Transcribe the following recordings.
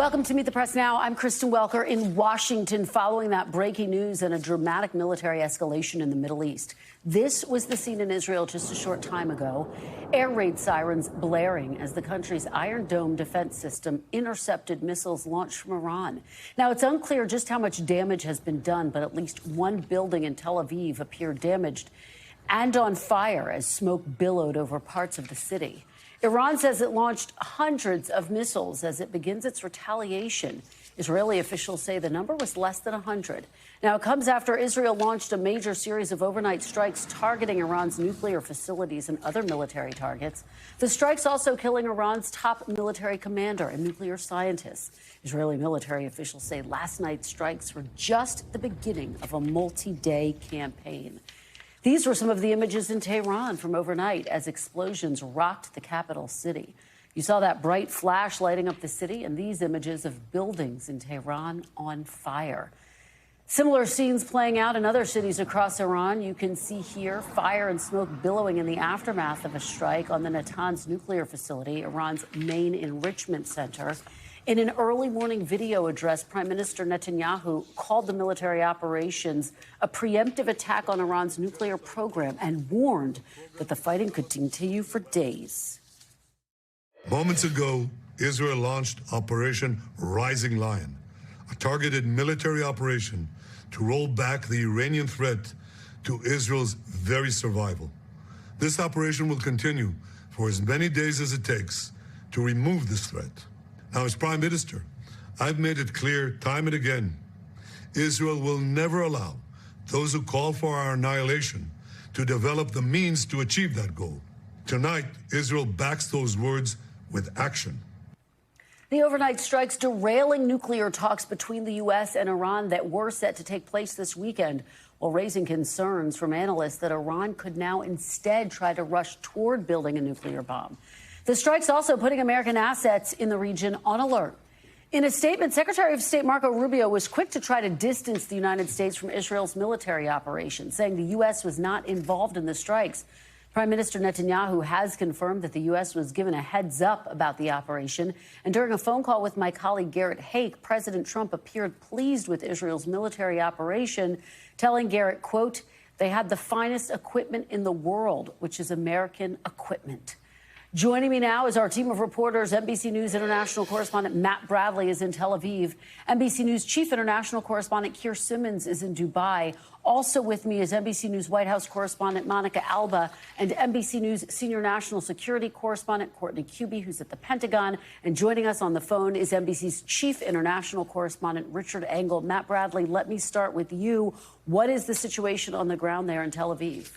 Welcome to Meet the Press Now. I'm Kristen Welker in Washington following that breaking news and a dramatic military escalation in the Middle East. This was the scene in Israel just a short time ago. Air raid sirens blaring as the country's Iron Dome defense system intercepted missiles launched from Iran. Now, it's unclear just how much damage has been done, but at least one building in Tel Aviv appeared damaged and on fire as smoke billowed over parts of the city. Iran says it launched hundreds of missiles as it begins its retaliation. Israeli officials say the number was less than 100. Now, it comes after Israel launched a major series of overnight strikes targeting Iran's nuclear facilities and other military targets. The strikes also killing Iran's top military commander and nuclear scientists. Israeli military officials say last night's strikes were just the beginning of a multi-day campaign. These were some of the images in Tehran from overnight as explosions rocked the capital city. You saw that bright flash lighting up the city and these images of buildings in Tehran on fire. Similar scenes playing out in other cities across Iran. You can see here fire and smoke billowing in the aftermath of a strike on the Natanz nuclear facility, Iran's main enrichment center. In an early morning video address, Prime Minister Netanyahu called the military operations a preemptive attack on Iran's nuclear program and warned that the fighting could continue for days. Moments ago, Israel launched Operation Rising Lion, a targeted military operation to roll back the Iranian threat to Israel's very survival. This operation will continue for as many days as it takes to remove this threat. Now, as Prime Minister, I've made it clear time and again, Israel will never allow those who call for our annihilation to develop the means to achieve that goal. Tonight, Israel backs those words with action. The overnight strikes derailing nuclear talks between the U.S. and Iran that were set to take place this weekend, while raising concerns from analysts that Iran could now instead try to rush toward building a nuclear bomb. The strike's also putting American assets in the region on alert. In a statement, Secretary of State Marco Rubio was quick to try to distance the United States from Israel's military operation, saying the U.S. was not involved in the strikes. Prime Minister Netanyahu has confirmed that the U.S. was given a heads up about the operation. And during a phone call with my colleague Garrett Haake, President Trump appeared pleased with Israel's military operation, telling Garrett, quote, "They had the finest equipment in the world, which is American equipment." Joining me now is our team of reporters. NBC News international correspondent Matt Bradley is in Tel Aviv. NBC News chief international correspondent Keir Simmons is in Dubai. Also with me is NBC News White House correspondent Monica Alba and NBC News senior national security correspondent Courtney Kube, who's at the Pentagon. And joining us on the phone is NBC's chief international correspondent Richard Engel. Matt Bradley, let me start with you. What is the situation on the ground there in Tel Aviv?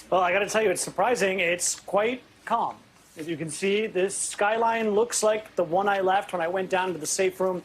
Well, I got to tell you, it's surprising. It's quite calm. As you can see, this skyline looks like the one I left when I went down to the safe room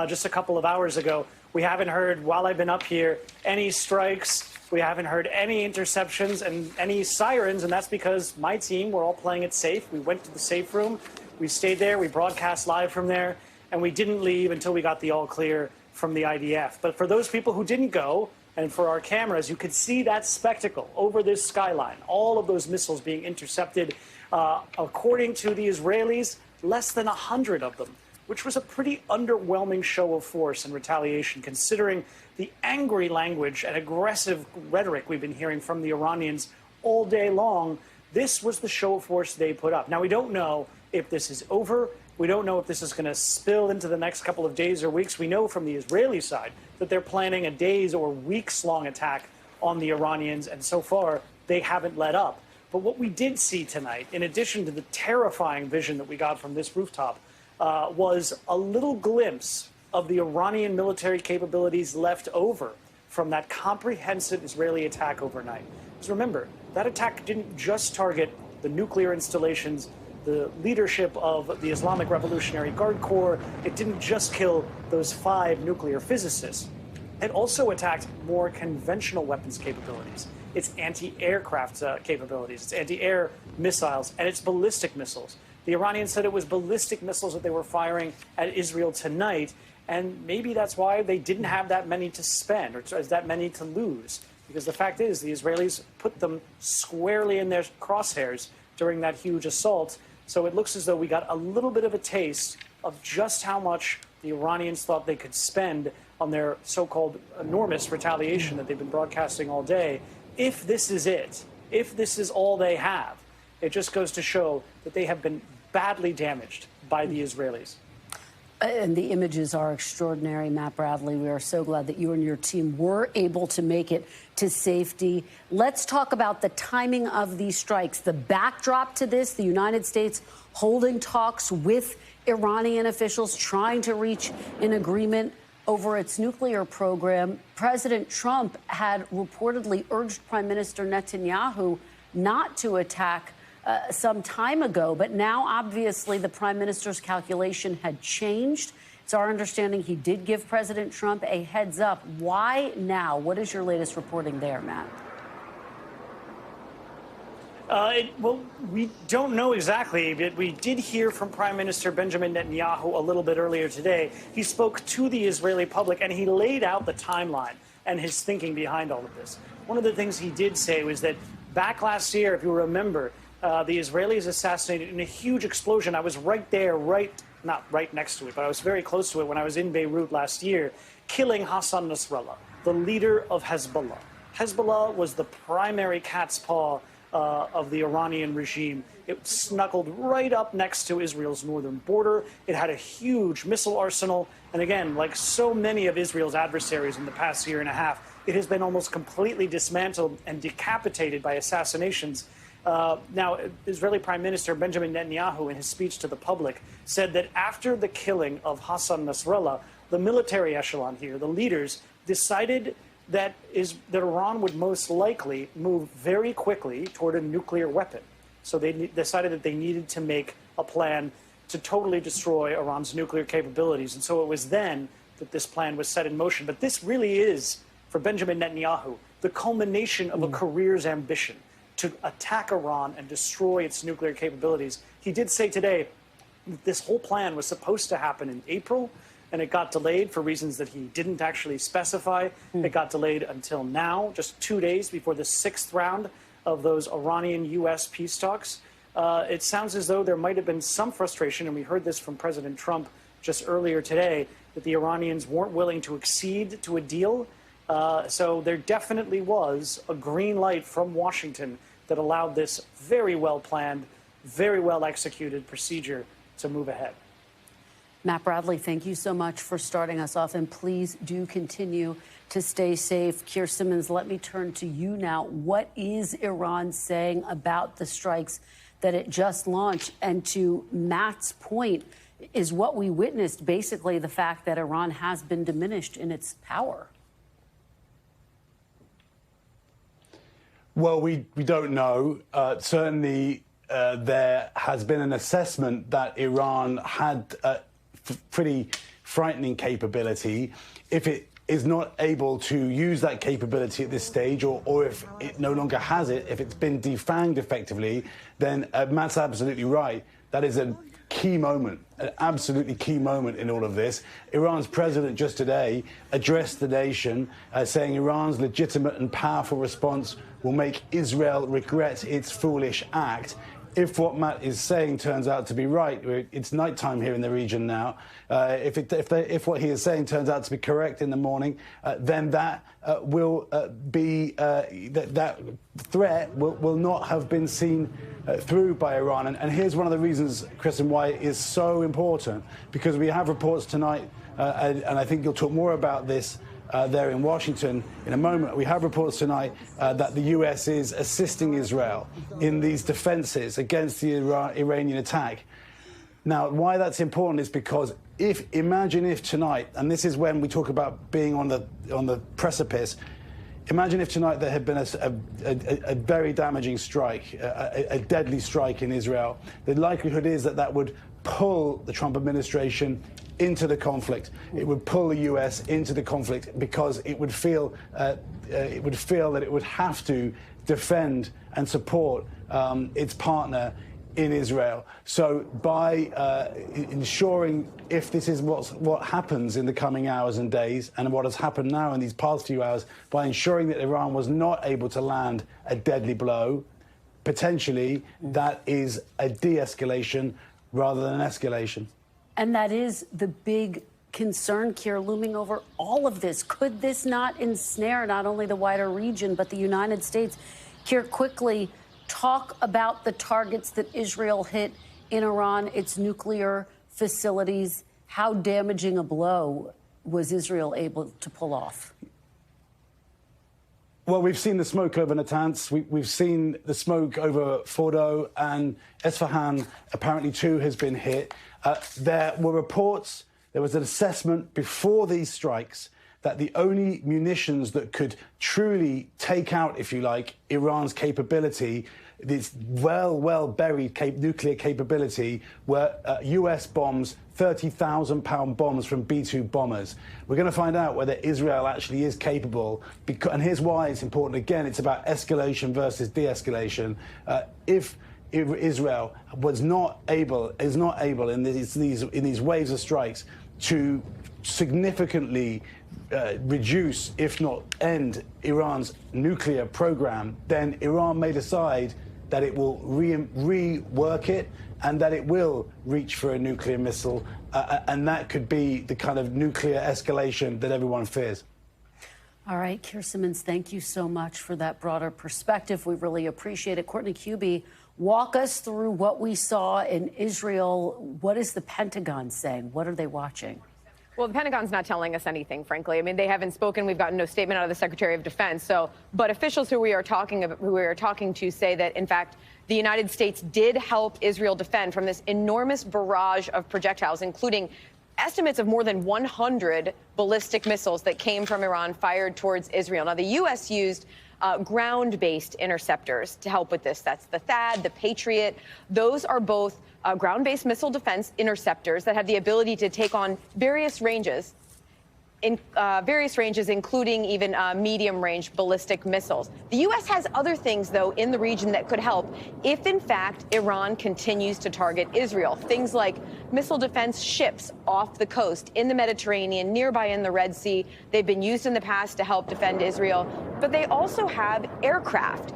just a couple of hours ago. We haven't heard, while I've been up here, any strikes. We haven't heard any interceptions and any sirens, and that's because my team, we're all playing it safe. We went to the safe room. We stayed there. We broadcast live from there, and we didn't leave until we got the all clear from the IDF. But for those people who didn't go, and for our cameras, you could see that spectacle over this skyline, all of those missiles being intercepted. According to the Israelis, less than 100 of them, which was a pretty underwhelming show of force and retaliation, considering the angry language and aggressive rhetoric we've been hearing from the Iranians all day long. This was the show of force they put up. Now, we don't know if this is over. We don't know if this is going to spill into the next couple of days or weeks. We know from the Israeli side that they're planning a days or weeks-long attack on the Iranians, and so far they haven't let up. But what we did see tonight, in addition to the terrifying vision that we got from this rooftop, was a little glimpse of the Iranian military capabilities left over from that comprehensive Israeli attack overnight. Because remember, that attack didn't just target the nuclear installations, the leadership of the Islamic Revolutionary Guard Corps. It didn't just kill those 5 nuclear physicists. It also attacked more conventional weapons capabilities, its anti-aircraft capabilities, its anti-air missiles, and its ballistic missiles. The Iranians said it was ballistic missiles that they were firing at Israel tonight, and maybe that's why they didn't have that many to spend or that many to lose. Because the fact is, the Israelis put them squarely in their crosshairs during that huge assault. So it looks as though we got a little bit of a taste of just how much the Iranians thought they could spend on their so-called enormous retaliation that they've been broadcasting all day. If this is it, if this is all they have, it just goes to show that they have been badly damaged by the Israelis. And the images are extraordinary, Matt Bradley. We are so glad that you and your team were able to make it to safety. Let's talk about the timing of these strikes. The backdrop to this, the United States holding talks with Iranian officials, trying to reach an agreement over its nuclear program. President Trump had reportedly urged Prime Minister Netanyahu not to attack some time ago, but now obviously the prime minister's calculation had changed. It's our understanding he did give President Trump a heads up. Why now? What is your latest reporting there, Matt? Well, we don't know exactly, but we did hear from Prime Minister Benjamin Netanyahu a little bit earlier today. He spoke to the Israeli public and he laid out the timeline and his thinking behind all of this. One of the things he did say was that back last year, if you remember, the Israelis assassinated in a huge explosion. I was right there, not right next to it, but I was very close to it when I was in Beirut last year, killing Hassan Nasrallah, the leader of Hezbollah. Hezbollah was the primary cat's paw of the Iranian regime. It snuggled right up next to Israel's northern border. It had a huge missile arsenal. And again, like so many of Israel's adversaries in the past year and a half, it has been almost completely dismantled and decapitated by assassinations. Now, Israeli Prime Minister Benjamin Netanyahu, in his speech to the public, said that after the killing of Hassan Nasrallah, the military echelon here, the leaders, decided that Iran would most likely move very quickly toward a nuclear weapon. So they decided that they needed to make a plan to totally destroy Iran's nuclear capabilities. And so it was then that this plan was set in motion. But this really is, for Benjamin Netanyahu, the culmination of a career's ambition to attack Iran and destroy its nuclear capabilities. He did say today that this whole plan was supposed to happen in April, and it got delayed for reasons that he didn't actually specify. It got delayed until now, just 2 days before the 6th round of those Iranian-U.S. peace talks. It sounds as though there might have been some frustration, and we heard this from President Trump just earlier today, that the Iranians weren't willing to accede to a deal. So there definitely was a green light from Washington that allowed this very well-planned, very well-executed procedure to move ahead. Matt Bradley, thank you so much for starting us off, and please do continue to stay safe. Keir Simmons, let me turn to you now. What is Iran saying about the strikes that it just launched? And to Matt's point, is what we witnessed basically the fact that Iran has been diminished in its power? Well, we don't know. Certainly, there has been an assessment that Iran had pretty frightening capability. If it is not able to use that capability at this stage, or if it no longer has it, if it's been defanged effectively, then Matt's absolutely right. That is a key moment, an absolutely key moment in all of this. Iran's president just today addressed the nation, saying Iran's legitimate and powerful response will make Israel regret its foolish act. If what Matt is saying turns out to be right, it's nighttime here in the region now. If what he is saying turns out to be correct in the morning, then that will be that threat will not have been seen through by Iran. And here's one of the reasons, Kristen, why it is so important, because we have reports tonight, and I think you'll talk more about this there in Washington in a moment. We have reports tonight that the U.S. is assisting Israel in these defenses against the Iranian attack. Now, why that's important is because imagine if tonight, and this is when we talk about being on the precipice, imagine if tonight there had been a very damaging strike, a deadly strike in Israel. The likelihood is that would pull the Trump administration into the conflict. It would pull the U.S. into the conflict because it would feel that it would have to defend and support its partner in Israel. So by ensuring, if this is what happens in the coming hours and days, and what has happened now in these past few hours, by ensuring that Iran was not able to land a deadly blow, potentially that is a de-escalation rather than an escalation. And that is the big concern, Keir, looming over all of this. Could this not ensnare not only the wider region, but the United States? Keir, quickly talk about the targets that Israel hit in Iran, its nuclear facilities. How damaging a blow was Israel able to pull off? Well, we've seen the smoke over Natanz. We've seen the smoke over Fordo, and Esfahan apparently too has been hit. There were reports, there was an assessment before these strikes that the only munitions that could truly take out, if you like, Iran's capability, this well buried nuclear capability, were US bombs, 30,000-pound bombs from B-2 bombers. We're going to find out whether Israel actually is capable, and here's why it's important. Again, it's about escalation versus de-escalation. If Israel is not able in these waves of strikes to significantly reduce, if not end, Iran's nuclear program, then Iran may decide that it will rework it and that it will reach for a nuclear missile. And that could be the kind of nuclear escalation that everyone fears. All right, Keir Simmons, thank you so much for that broader perspective. We really appreciate it. Courtney Kube, walk us through what we saw in Israel. What is the Pentagon saying? What are they watching? Well, the Pentagon's not telling us anything, frankly. I mean, they haven't spoken. We've gotten no statement out of the Secretary of Defense. But officials who we are talking to say that, in fact, the United States did help Israel defend from this enormous barrage of projectiles, including estimates of more than 100 ballistic missiles that came from Iran fired towards Israel. Now, the U.S. used ground-based interceptors to help with this. That's the THAAD, the Patriot. Those are both ground-based missile defense interceptors that have the ability to take on various ranges, including even medium-range ballistic missiles. The U.S. has other things, though, in the region that could help if, in fact, Iran continues to target Israel. Things like missile defense ships off the coast in the Mediterranean, nearby in the Red Sea. They've been used in the past to help defend Israel. But they also have aircraft,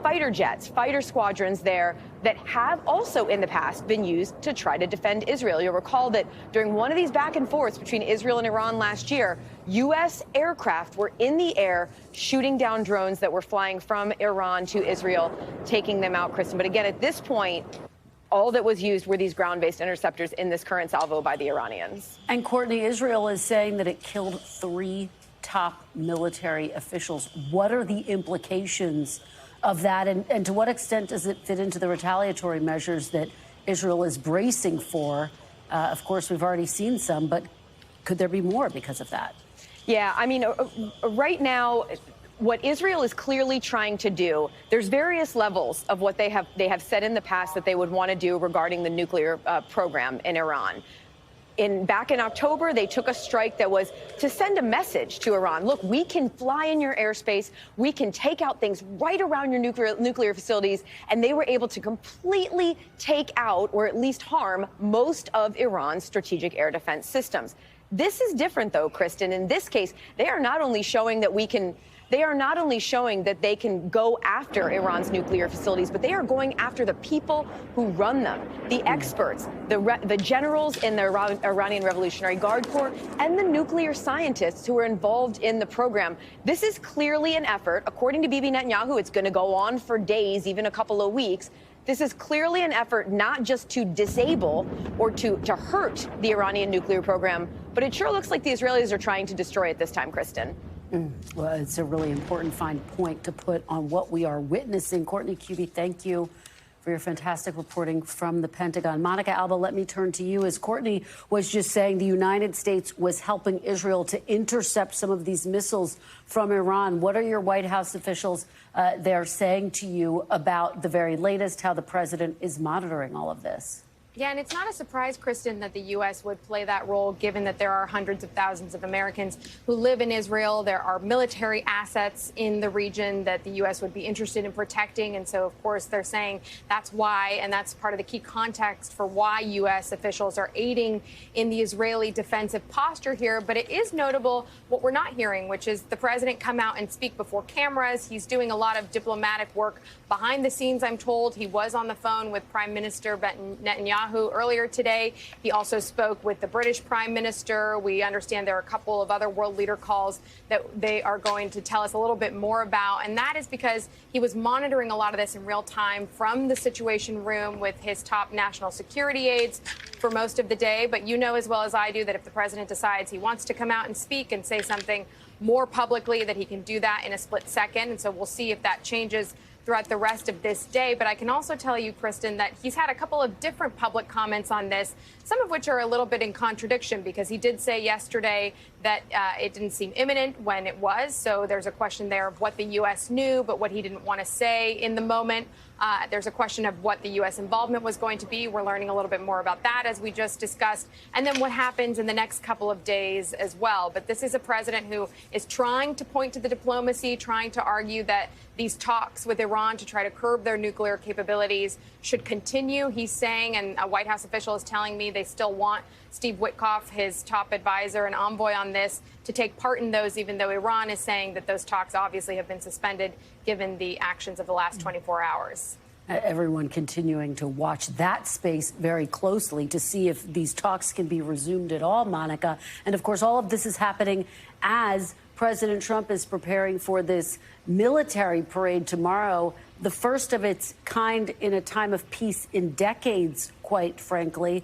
fighter jets, fighter squadrons there that have also in the past been used to try to defend Israel. You'll recall that during one of these back and forths between Israel and Iran last year, U.S. aircraft were in the air shooting down drones that were flying from Iran to Israel, taking them out, Kristen. But again, at this point, all that was used were these ground-based interceptors in this current salvo by the Iranians. And Courtney, Israel is saying that it killed 3 top military officials. What are the implications of that, and to what extent does it fit into the retaliatory measures that Israel is bracing for? Of course, we've already seen some, but could there be more because of that? Yeah, I mean, right now, what Israel is clearly trying to do, there's various levels of what they have said in the past that they would want to do regarding the nuclear program in Iran. Back in October, they took a strike that was to send a message to Iran. Look, we can fly in your airspace. We can take out things right around your nuclear facilities. And they were able to completely take out, or at least harm, most of Iran's strategic air defense systems. This is different, though, Kristen. In this case, they are not only showing that they can go after Iran's nuclear facilities, but they are going after the people who run them, the experts, the generals in the Iranian Revolutionary Guard Corps, and the nuclear scientists who are involved in the program. This is clearly an effort, according to Bibi Netanyahu, it's going to go on for days, even a couple of weeks. This is clearly an effort not just to disable or to hurt the Iranian nuclear program, but it sure looks like the Israelis are trying to destroy it this time, Kristen. Well, it's a really important fine point to put on what we are witnessing. Courtney Kube, thank you for your fantastic reporting from the Pentagon. Monica Alba, let me turn to you. As Courtney was just saying, the United States was helping Israel to intercept some of these missiles from Iran. What are your White House officials there saying to you about the very latest, how the president is monitoring all of this? Yeah, and it's not a surprise, Kristen, that the U.S. would play that role, given that there are hundreds of thousands of Americans who live in Israel. There are military assets in the region that the U.S. would be interested in protecting. And so, of course, they're saying that's why, and that's part of the key context for why U.S. officials are aiding in the Israeli defensive posture here. But it is notable what we're not hearing, which is the president come out and speak before cameras. He's doing a lot of diplomatic work behind the scenes, I'm told. He was on the phone with Prime Minister Netanyahu earlier today. He also spoke with the British Prime Minister. We understand there are a couple of other world leader calls that they are going to tell us a little bit more about. And that is because he was monitoring a lot of this in real time from the Situation Room with his top national security aides for most of the day. But you know as well as I do that if the president decides he wants to come out and speak and say something more publicly, that he can do that in a split second. And so we'll see if that changes throughout the rest of this day. But I can also tell you, Kristen, that he's had a couple of different public comments on this, some of which are a little bit in contradiction, because he did say yesterday that it didn't seem imminent when it was. So there's a question there of what the U.S. knew, but what he didn't want to say in the moment. There's a question of what the U.S. involvement was going to be. We're learning a little bit more about that, as we just discussed. And then what happens in the next couple of days as well. But this is a president who is trying to point to the diplomacy, trying to argue that these talks with Iran to try to curb their nuclear capabilities should continue. He's saying, and a White House official is telling me they still want Steve Witkoff, his top advisor and envoy on this, to take part in those, even though Iran is saying that those talks obviously have been suspended given the actions of the last 24 hours. Everyone continuing to watch that space very closely to see if these talks can be resumed at all, Monica. And of course, all of this is happening as President Trump is preparing for this military parade tomorrow, the first of its kind in a time of peace in decades, quite frankly.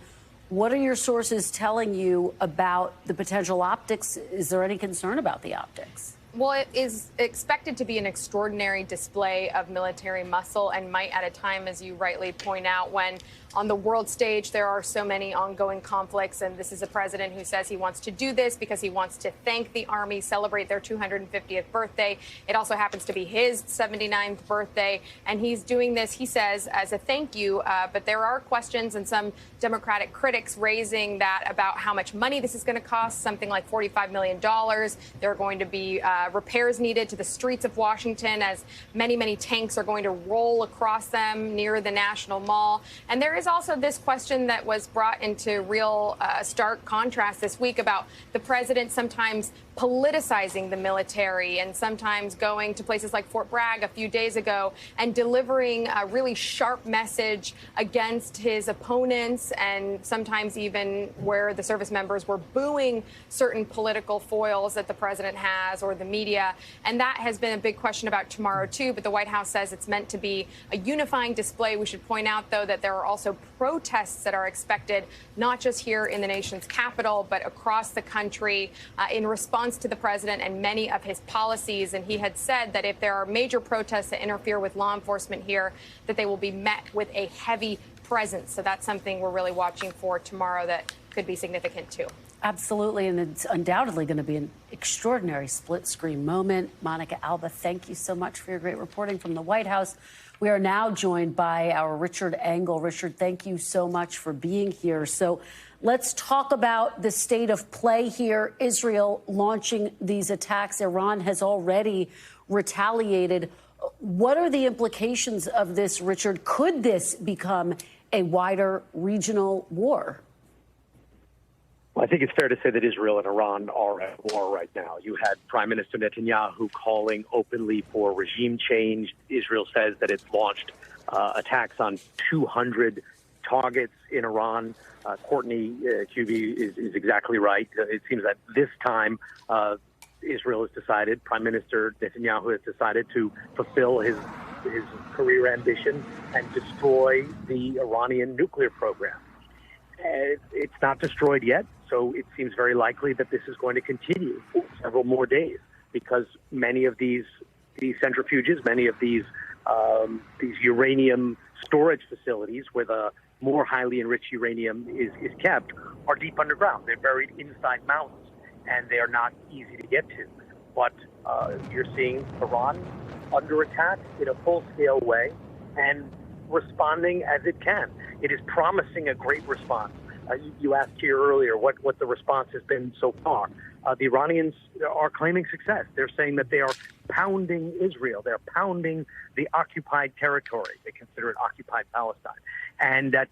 What are your sources telling you about the potential optics? Is there any concern about the optics? Well, it is expected to be an extraordinary display of military muscle, and might at a time, as you rightly point out, when on the world stage there are so many ongoing conflicts. And this is a president who says he wants to do this because he wants to thank the Army, celebrate their 250th birthday. It also happens to be his 79th birthday. And he's doing this, he says, as a thank you. But there are questions and some Democratic critics raising that about how much money this is going to cost, something like $45 million. There are going to be repairs needed to the streets of Washington, as many, many tanks are going to roll across them near the National Mall. And there is also this question that was brought into real stark contrast this week about the president sometimes politicizing the military and sometimes going to places like Fort Bragg a few days ago and delivering a really sharp message against his opponents, and sometimes even where the service members were booing certain political foils that the president has or the media. And that has been a big question about tomorrow, too. But the White House says it's meant to be a unifying display. We should point out, though, that there are also protests that are expected, not just here in the nation's capital, but across the country in response to the president and many of his policies. And he had said that if there are major protests that interfere with law enforcement here, that they will be met with a heavy presence. So that's something we're really watching for tomorrow that could be significant, too. Absolutely. And it's undoubtedly going to be an extraordinary split screen moment. Monica Alba, thank you so much for your great reporting from the White House. We are now joined by our Richard Engel. Richard, thank you so much for being here. So let's talk about the state of play here. Israel launching these attacks. Iran has already retaliated. What are the implications of this, Richard? Could this become a wider regional war? Well, I think it's fair to say that Israel and Iran are at war right now. You had Prime Minister Netanyahu calling openly for regime change. Israel says that it's launched attacks on 200 targets in Iran. Courtney QB is exactly right. It seems that this time Israel has decided, Prime Minister Netanyahu has decided to fulfill his career ambition and destroy the Iranian nuclear program. It's not destroyed yet, so it seems very likely that this is going to continue for several more days, because many of these centrifuges, many of these uranium storage facilities where the more highly enriched uranium is kept are deep underground. They're buried inside mountains, and they are not easy to get to. But you're seeing Iran under attack in a full-scale way and responding as it can. It is promising a great response. You asked here earlier what the response has been so far. The Iranians are claiming success. They're saying that they are pounding Israel. They're pounding the occupied territory. They consider it occupied Palestine. And that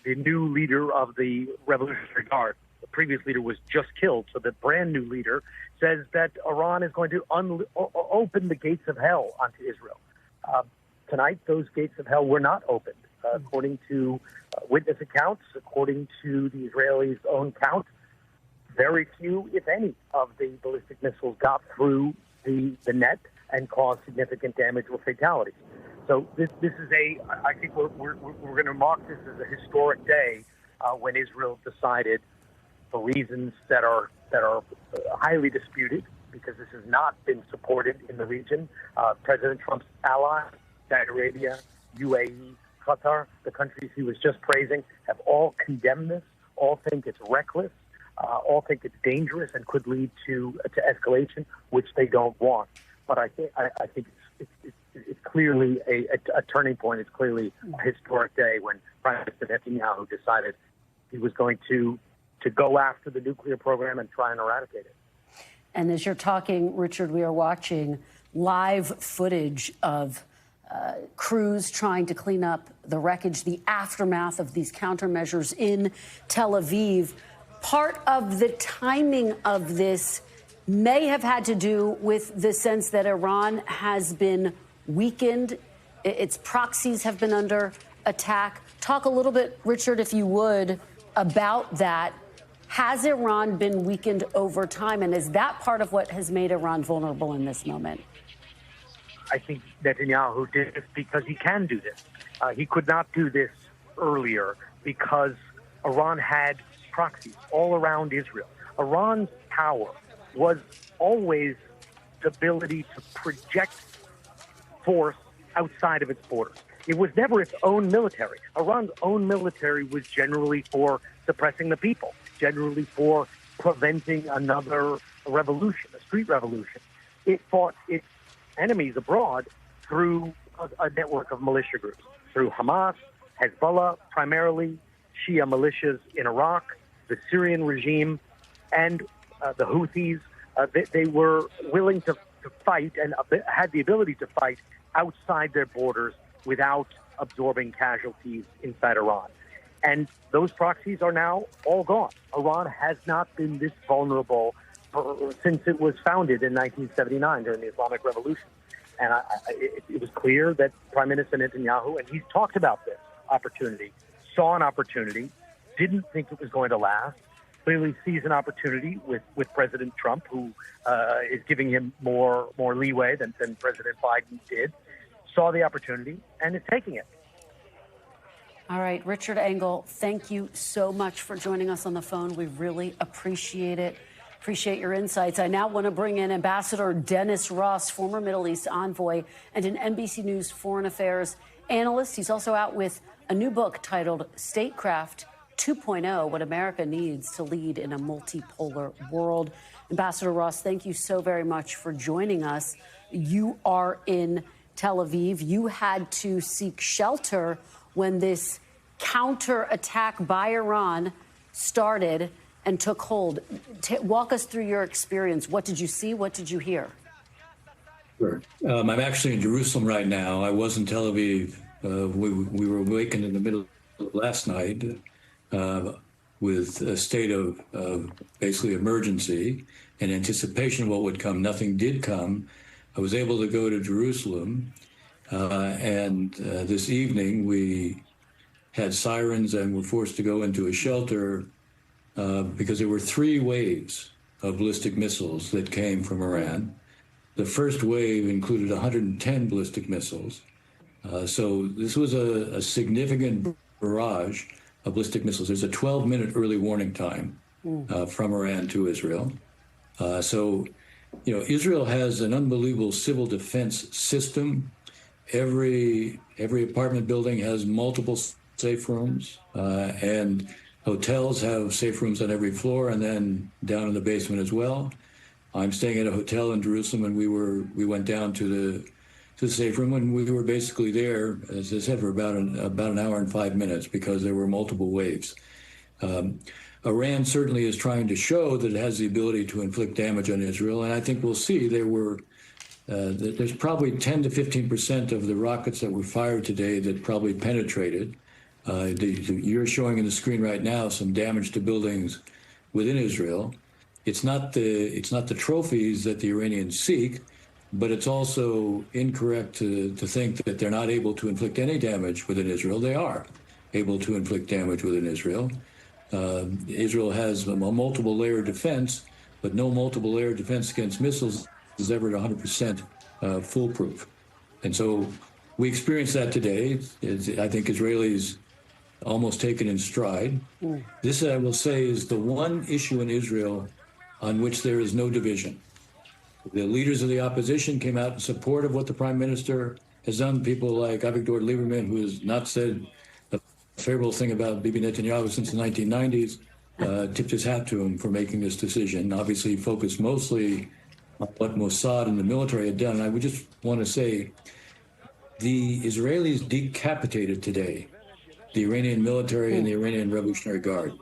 the new leader of the Revolutionary Guard, the previous leader, was just killed. So the brand new leader says that Iran is going to open the gates of hell onto Israel. Tonight, those gates of hell were not opened. According to witness accounts, according to the Israelis' own count, very few, if any, of the ballistic missiles got through the net and caused significant damage or fatalities. So this is I think we're going to mark this as a historic day when Israel decided, for reasons that are highly disputed, because this has not been supported in the region. President Trump's allies, Saudi Arabia, UAE, Qatar, the countries he was just praising, have all condemned this, all think it's reckless, all think it's dangerous and could lead to escalation, which they don't want. But I think it's clearly a turning point. It's clearly a historic day when Prime Minister Netanyahu decided he was going to go after the nuclear program and try and eradicate it. And as you're talking, Richard, we are watching live footage of crews trying to clean up the wreckage, the aftermath of these countermeasures in Tel Aviv. Part of the timing of this may have had to do with the sense that Iran has been weakened. Its proxies have been under attack. Talk a little bit, Richard, if you would, about that. Has Iran been weakened over time? And is that part of what has made Iran vulnerable in this moment? I think Netanyahu did this because he can do this. He could not do this earlier because Iran had proxies all around Israel. Iran's power was always the ability to project force outside of its borders. It was never its own military. Iran's own military was generally for suppressing the people, generally for preventing another revolution, a street revolution. It fought its enemies abroad through a network of militia groups, through Hamas, Hezbollah, primarily Shia militias in Iraq, the Syrian regime, and the Houthis. They were willing to fight and had the ability to fight outside their borders without absorbing casualties inside Iran. And those proxies are now all gone. Iran has not been this vulnerable since it was founded in 1979 during the Islamic Revolution. And it was clear that Prime Minister Netanyahu, and he's talked about this opportunity, saw an opportunity, didn't think it was going to last, clearly sees an opportunity with President Trump, who is giving him more leeway than President Biden did, saw the opportunity and is taking it. All right, Richard Engel, thank you so much for joining us on the phone. We really appreciate it. Appreciate your insights. I now want to bring in Ambassador Dennis Ross, former Middle East envoy and an NBC News foreign affairs analyst. He's also out with a new book titled Statecraft 2.0, What America Needs to Lead in a Multipolar World. Ambassador Ross, thank you so very much for joining us. You are in Tel Aviv. You had to seek shelter when this counterattack by Iran started and took hold. Walk us through your experience. What did you see? What did you hear? Sure. I'm actually in Jerusalem right now. I was in Tel Aviv. We were awakened in the middle of last night with a state of basically emergency in anticipation of what would come. Nothing did come. I was able to go to Jerusalem, and this evening we had sirens and were forced to go into a shelter because there were 3 waves of ballistic missiles that came from Iran. The first wave included 110 ballistic missiles. So this was a significant barrage of ballistic missiles. There's a 12-minute early warning time from Iran to Israel. So, Israel has an unbelievable civil defense system. Every apartment building has multiple safe rooms, and hotels have safe rooms on every floor and then down in the basement as well. I'm staying at a hotel in Jerusalem, and we went down to to the safe room, and we were basically there, as I said, for about an hour and 5 minutes because there were multiple waves. Iran certainly is trying to show that it has the ability to inflict damage on Israel, and I think we'll see there's probably 10 to 15% of the rockets that were fired today that probably penetrated. You're showing on the screen right now some damage to buildings within Israel. It's not the trophies that the Iranians seek, but it's also incorrect to think that they're not able to inflict any damage within Israel. They are able to inflict damage within Israel. Israel has a multiple layer defense, but no multiple layer defense against missiles is ever 100% foolproof. And so we experienced that today. I think Israelis almost taken in stride. This, I will say, is the one issue in Israel on which there is no division. The leaders of the opposition came out in support of what the prime minister has done. People like Avigdor Lieberman, who has not said a favorable thing about Bibi Netanyahu since the 1990s, tipped his hat to him for making this decision. Obviously, he focused mostly on what Mossad and the military had done. I would just want to say the Israelis decapitated today the Iranian military and the Iranian Revolutionary Guard.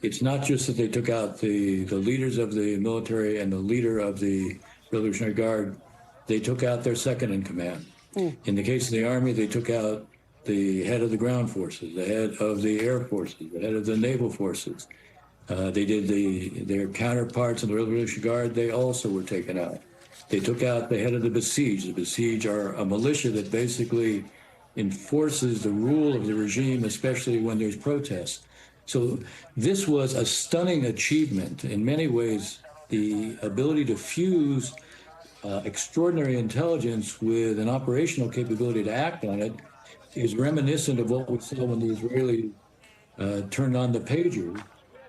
It's not just that they took out the leaders of the military and the leader of the Revolutionary Guard, they took out their second in command. In the case of the Army, they took out the head of the ground forces, the head of the air forces, the head of the naval forces. They did their counterparts in the Revolutionary Guard, they also were taken out. They took out the head of the Besieged. The Besieged are a militia that basically enforces the rule of the regime, especially when there's protests. So this was a stunning achievement. In many ways, the ability to fuse extraordinary intelligence with an operational capability to act on it is reminiscent of what we saw when the Israelis turned on the pager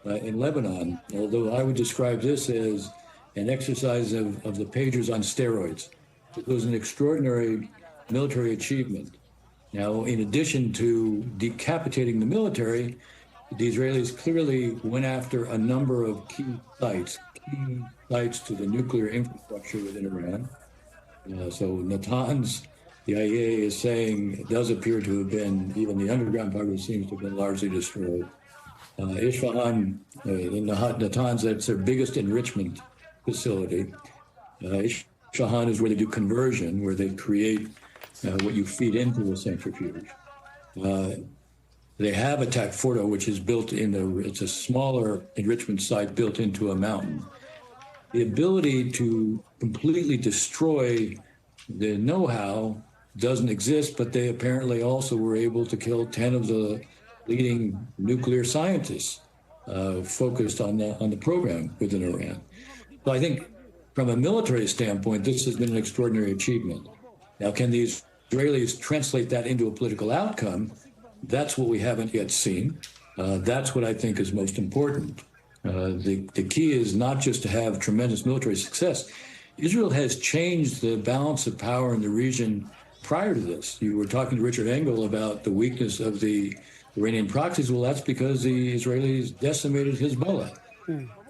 in Lebanon, although I would describe this as an exercise of the pagers on steroids. It was an extraordinary military achievement. Now, in addition to decapitating the military, the Israelis clearly went after a number of key sites to the nuclear infrastructure within Iran. So Natanz, the IAEA is saying, it does appear to have been, even the underground part of it seems to have been largely destroyed. Isfahan, in Natanz, that's their biggest enrichment facility. Isfahan is where they do conversion, where they create what you feed into a centrifuge. They have attacked Fordo, which is built it's a smaller enrichment site built into a mountain. The ability to completely destroy the know-how doesn't exist, but they apparently also were able to kill 10 of the leading nuclear scientists focused on the program within Iran. So I think from a military standpoint, this has been an extraordinary achievement. Now, can the Israelis translate that into a political outcome? That's what we haven't yet seen. That's what I think is most important. The key is not just to have tremendous military success. Israel has changed the balance of power in the region prior to this. You were talking to Richard Engel about the weakness of the Iranian proxies. Well, that's because the Israelis decimated Hezbollah.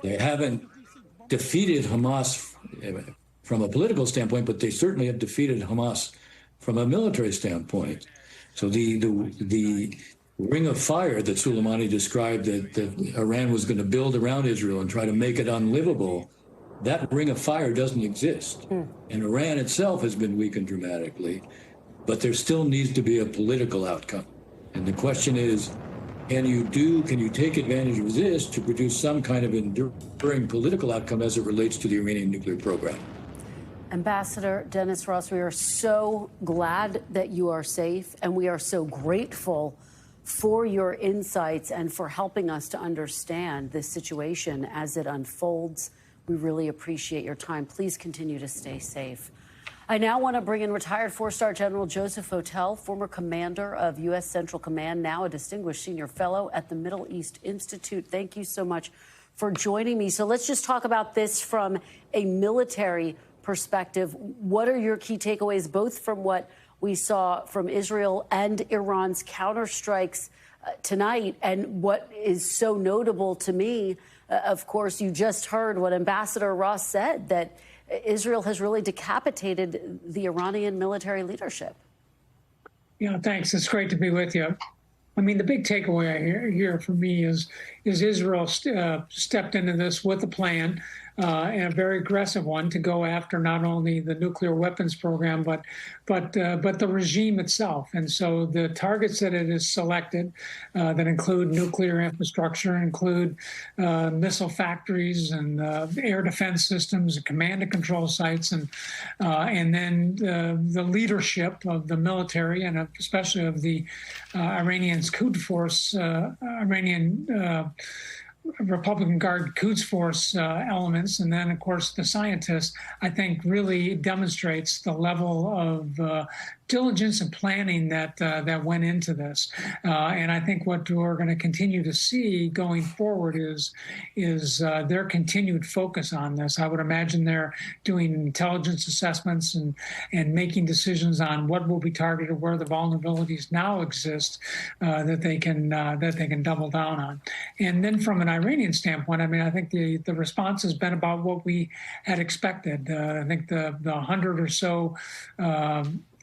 They haven't defeated Hamas from a political standpoint, but they certainly have defeated Hamas from a military standpoint. So the ring of fire that Soleimani described that Iran was going to build around Israel and try to make it unlivable, that ring of fire doesn't exist. And Iran itself has been weakened dramatically, but there still needs to be a political outcome. And the question is, can you take advantage of this to produce some kind of enduring political outcome as it relates to the Iranian nuclear program? Ambassador Dennis Ross, we are so glad that you are safe, and we are so grateful for your insights and for helping us to understand this situation as it unfolds. We really appreciate your time. Please continue to stay safe. I now want to bring in retired four-star General Joseph Votel, former commander of U.S. Central Command, now a distinguished senior fellow at the Middle East Institute. Thank you so much for joining me. So let's just talk about this from a military perspective. What are your key takeaways, both from what we saw from Israel and Iran's counterstrikes tonight? And what is so notable to me, of course, you just heard what Ambassador Ross said, that Israel has really decapitated the Iranian military leadership. Yeah, thanks. It's great to be with you. I mean, the big takeaway here for me is Israel stepped into this with a plan, and a very aggressive one, to go after not only the nuclear weapons program, but the regime itself. And so the targets that it has selected that include nuclear infrastructure, include missile factories and air defense systems, command and control sites, and then the leadership of the military and especially of the Iranian Quds Force, Iranian Republican Guard Quds Force elements, and then, of course, the scientists, I think really demonstrates the level of diligence and planning that went into this. And I think what we're going to continue to see going forward is their continued focus on this. I would imagine they're doing intelligence assessments and making decisions on what will be targeted, where the vulnerabilities now exist, that they can double down on. And then from an Iranian standpoint, I mean, I think the response has been about what we had expected. I think the 100 or so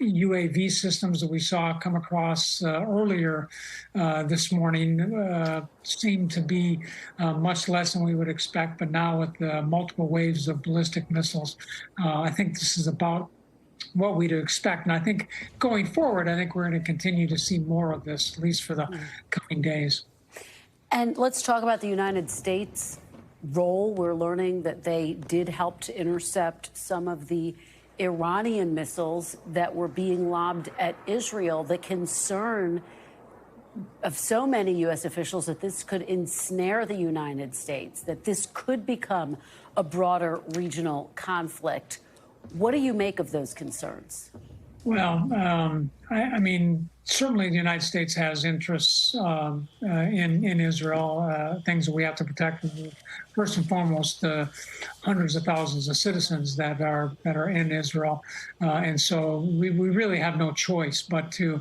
UAV systems that we saw come across earlier this morning seemed to be much less than we would expect. But now with the multiple waves of ballistic missiles, I think this is about what we'd expect. And I think going forward, I think we're going to continue to see more of this, at least for the coming days. And let's talk about the United States' role. We're learning that they did help to intercept some of the Iranian missiles that were being lobbed at Israel. The concern of so many U.S. officials that this could ensnare the United States, that this could become a broader regional conflict. What do you make of those concerns? Well, I mean, certainly the United States has interests in Israel, things that we have to protect. First and foremost, the hundreds of thousands of citizens that are in Israel, and so we really have no choice but to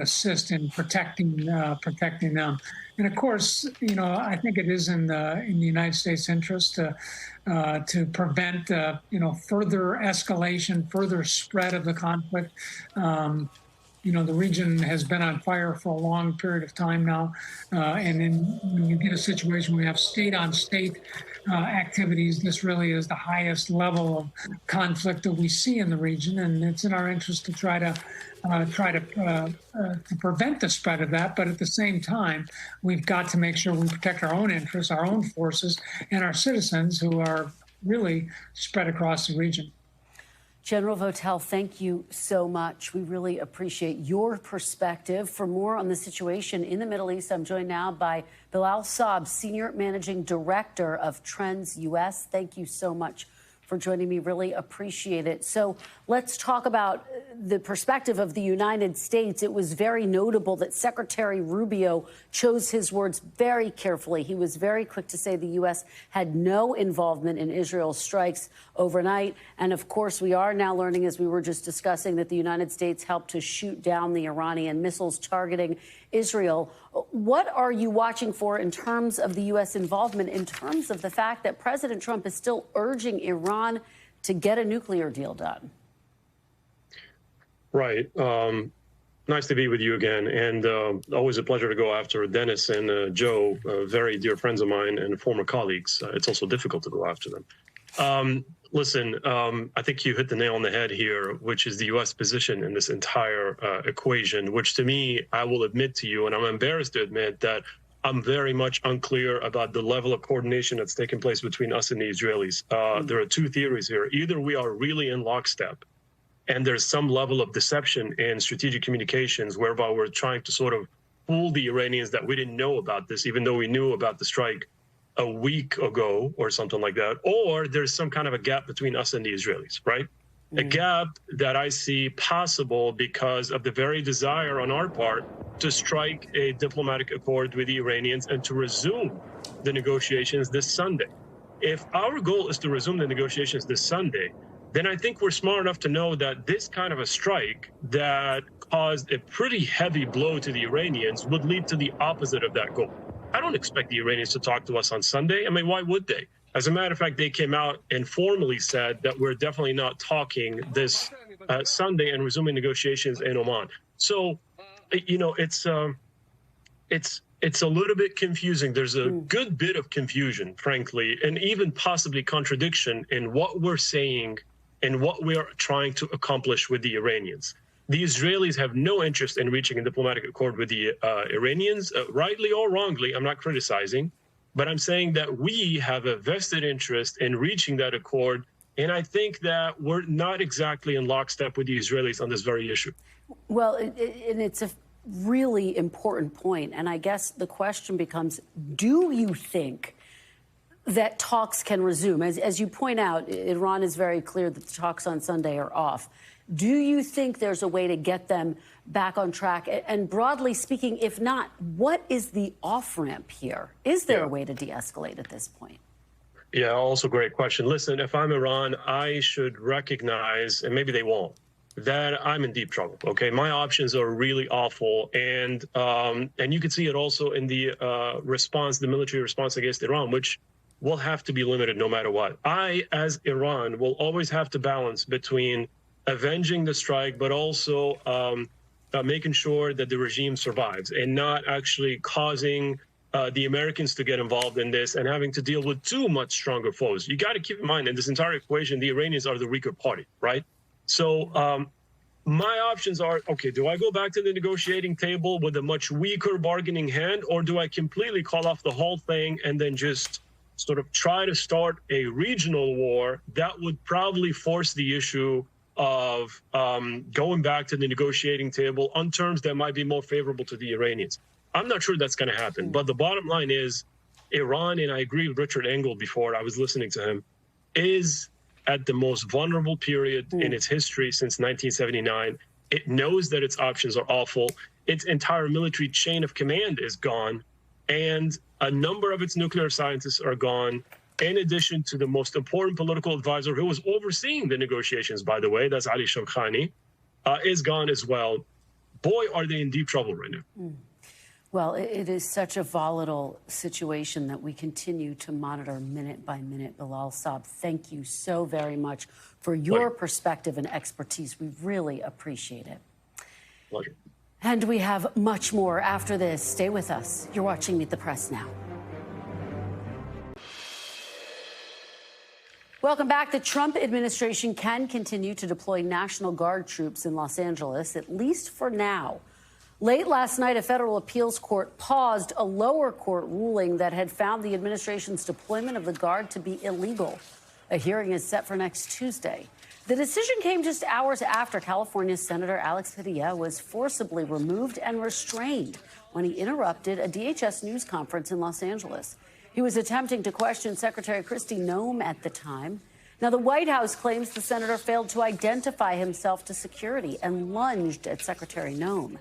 assist in protecting them. And of course, you know, I think it is in the United States' interest to prevent further escalation, further spread of the conflict. You know, the region has been on fire for a long period of time now. And then when you get a situation where you have state-on-state activities, this really is the highest level of conflict that we see in the region. And it's in our interest to try to prevent the spread of that. But at the same time, we've got to make sure we protect our own interests, our own forces, and our citizens who are really spread across the region. General Votel, thank you so much. We really appreciate your perspective. For more on the situation in the Middle East, I'm joined now by Bilal Saab, Senior Managing Director of Trends U.S. Thank you so much for joining me. Really appreciate it. So let's talk about the perspective of the United States. It was very notable that Secretary Rubio chose his words very carefully. He was very quick to say the U.S. had no involvement in Israel's strikes overnight. And of course, we are now learning, as we were just discussing, that the United States helped to shoot down the Iranian missiles targeting Israel. What are you watching for in terms of the U.S. involvement, in terms of the fact that President Trump is still urging Iran to get a nuclear deal done? Right. Nice to be with you again. And always a pleasure to go after Dennis and Joe, very dear friends of mine and former colleagues. It's also difficult to go after them. Listen, I think you hit the nail on the head here, which is the U.S. position in this entire equation, which to me, I will admit to you, and I'm embarrassed to admit that I'm very much unclear about the level of coordination that's taken place between us and the Israelis. There are two theories here. Either we are really in lockstep, and there's some level of deception in strategic communications whereby we're trying to sort of fool the Iranians that we didn't know about this, even though we knew about the strike a week ago or something like that, or there's some kind of a gap between us and the Israelis, right? A gap that I see possible because of the very desire on our part to strike a diplomatic accord with the Iranians and to resume the negotiations this Sunday. If our goal is to resume the negotiations this Sunday, then I think we're smart enough to know that this kind of a strike that caused a pretty heavy blow to the Iranians would lead to the opposite of that goal. I don't expect the Iranians to talk to us on Sunday. I mean, why would they? As a matter of fact, they came out and formally said that we're definitely not talking this Sunday and resuming negotiations in Oman. So, you know, it's a little bit confusing. There's a good bit of confusion, frankly, and even possibly contradiction in what we're saying and what we are trying to accomplish with the Iranians. The Israelis have no interest in reaching a diplomatic accord with the Iranians, rightly or wrongly. I'm not criticizing, but I'm saying that we have a vested interest in reaching that accord. And I think that we're not exactly in lockstep with the Israelis on this very issue. Well, and it's a really important point. And I guess the question becomes, do you think that talks can resume? As you point out, Iran is very clear that the talks on Sunday are off. Do you think there's a way to get them back on track? And broadly speaking, if not, what is the off-ramp here? Is there a way to de-escalate at this point? Yeah, also great question. Listen, if I'm Iran, I should recognize, and maybe they won't, that I'm in deep trouble. Okay, my options are really awful, and you can see it also in the response, the military response against Iran, which will have to be limited no matter what. I, as Iran, will always have to balance between avenging the strike, but also making sure that the regime survives and not actually causing the Americans to get involved in this and having to deal with two much stronger foes. You got to keep in mind in this entire equation, the Iranians are the weaker party, right? So my options are, okay, do I go back to the negotiating table with a much weaker bargaining hand, or do I completely call off the whole thing and then just sort of try to start a regional war that would probably force the issue of going back to the negotiating table on terms that might be more favorable to the Iranians? I'm not sure that's going to happen. But the bottom line is Iran, and I agree with Richard Engel before, I was listening to him, is at the most vulnerable period in its history since 1979. It knows that its options are awful. Its entire military chain of command is gone, and a number of its nuclear scientists are gone, in addition to the most important political advisor who was overseeing the negotiations, by the way, that's Ali Shamkhani, is gone as well. Boy, are they in deep trouble right now. Well, it is such a volatile situation that we continue to monitor minute by minute. Bilal, Saab, thank you so very much for your perspective and expertise. We really appreciate it. Pleasure. And we have much more after this. Stay with us. You're watching Meet the Press now. Welcome back. The Trump administration can continue to deploy National Guard troops in Los Angeles, at least for now. Late last night, a federal appeals court paused a lower court ruling that had found the administration's deployment of the Guard to be illegal. A hearing is set for next Tuesday. The decision came just hours after California Senator Alex Padilla was forcibly removed and restrained when he interrupted a DHS news conference in Los Angeles. He was attempting to question Secretary Kristi Noem at the time. Now, the White House claims the senator failed to identify himself to security and lunged at Secretary Noem.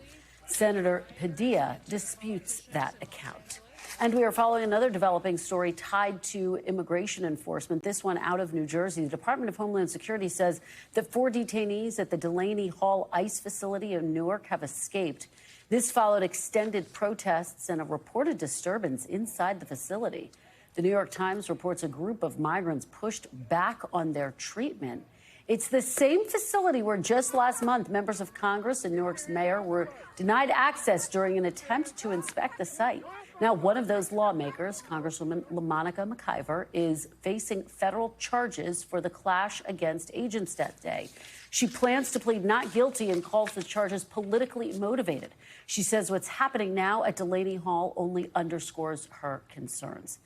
Senator Padilla disputes that account. And we are following another developing story tied to immigration enforcement, this one out of New Jersey. The Department of Homeland Security says that 4 detainees at the Delaney Hall ICE facility in Newark have escaped. This followed extended protests and a reported disturbance inside the facility. The New York Times reports a group of migrants pushed back on their treatment. It's the same facility where just last month members of Congress and Newark's mayor were denied access during an attempt to inspect the site. Now, one of those lawmakers, Congresswoman LaMonica McIver, is facing federal charges for the clash against agents that day. She plans to plead not guilty and calls the charges politically motivated. She says what's happening now at Delaney Hall only underscores her concerns.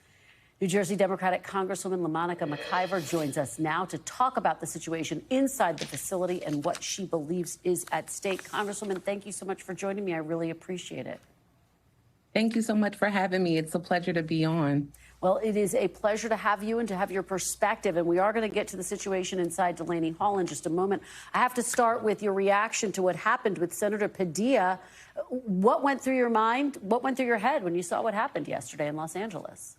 New Jersey Democratic Congresswoman LaMonica McIver joins us now to talk about the situation inside the facility and what she believes is at stake. Congresswoman, thank you so much for joining me. I really appreciate it. Thank you so much for having me. It's a pleasure to be on. Well, it is a pleasure to have you and to have your perspective. And we are going to get to the situation inside Delaney Hall in just a moment. I have to start with your reaction to what happened with Senator Padilla. What went through your mind? What went through your head when you saw what happened yesterday in Los Angeles?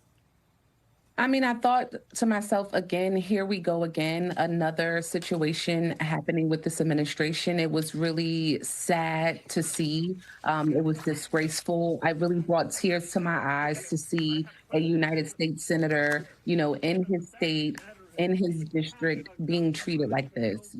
I mean, I thought to myself, again, here we go again, another situation happening with this administration. It was really sad to see. It was disgraceful. I really brought tears to my eyes to see a United States senator, in his state, in his district, being treated like this,